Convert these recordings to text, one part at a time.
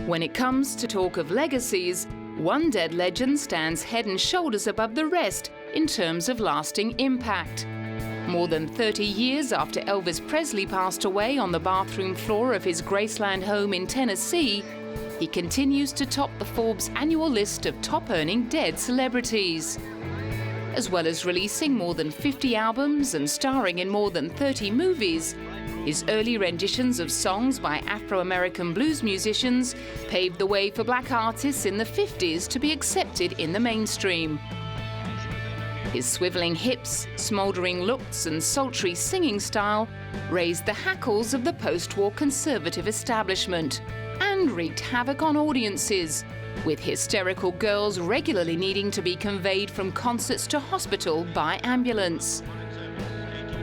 When it comes to talk of legacies, one dead legend stands head and shoulders above the rest in terms of lasting impact. More than 30 years after Elvis Presley passed away on the bathroom floor of his Graceland home in Tennessee, he continues to top the Forbes annual list of top-earning dead celebrities. As well as releasing more than 50 albums and starring in more than 30 movies, his early renditions of songs by Afro-American blues musicians paved the way for black artists in the 50s to be accepted in the mainstream. His swiveling hips, smouldering looks and sultry singing style raised the hackles of the post-war conservative establishment and wreaked havoc on audiences, with hysterical girls regularly needing to be conveyed from concerts to hospital by ambulance.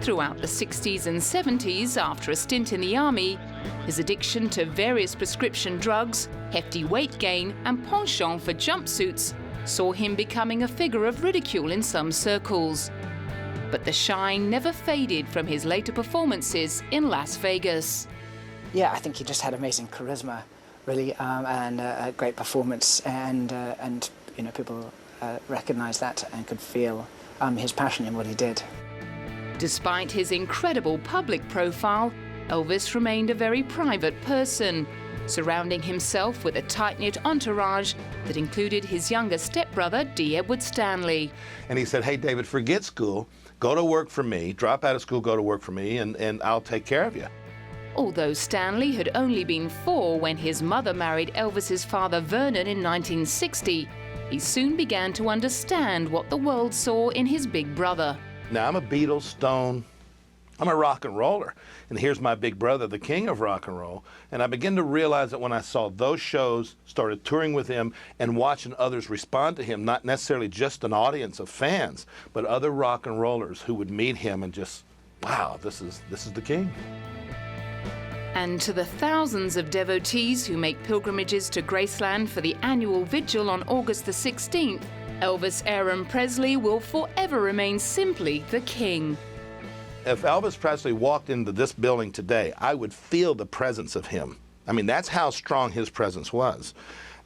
Throughout the 60s and 70s, after a stint in the army, his addiction to various prescription drugs, hefty weight gain and penchant for jumpsuits saw him becoming a figure of ridicule in some circles. But the shine never faded from his later performances in Las Vegas. Yeah, I think he just had amazing charisma, really, and a great performance, and you know, people recognized that and could feel his passion in what he did. Despite his incredible public profile, Elvis remained a very private person, surrounding himself with a tight-knit entourage that included his younger stepbrother, D. Edward Stanley. And he said, "Hey, David, forget school, go to work for me, drop out of school, go to work for me, and I'll take care of you." Although Stanley had only been 4 when his mother married Elvis's father Vernon in 1960, he soon began to understand what the world saw in his big brother. Now, I'm a Beatles, Stone, I'm a rock and roller, and here's my big brother, the king of rock and roll. And I began to realize that when I saw those shows, started touring with him, and watching others respond to him, not necessarily just an audience of fans, but other rock and rollers who would meet him and just, wow, this is the king. And to the thousands of devotees who make pilgrimages to Graceland for the annual vigil on August the 16th, Elvis Aaron Presley will forever remain simply the king. If Elvis Presley walked into this building today, I would feel the presence of him. I mean, that's how strong his presence was.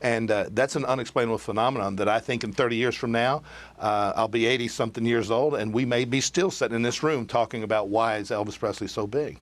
And that's an unexplainable phenomenon that I think in 30 years from now, I'll be 80-something years old, and we may be still sitting in this room talking about why is Elvis Presley so big.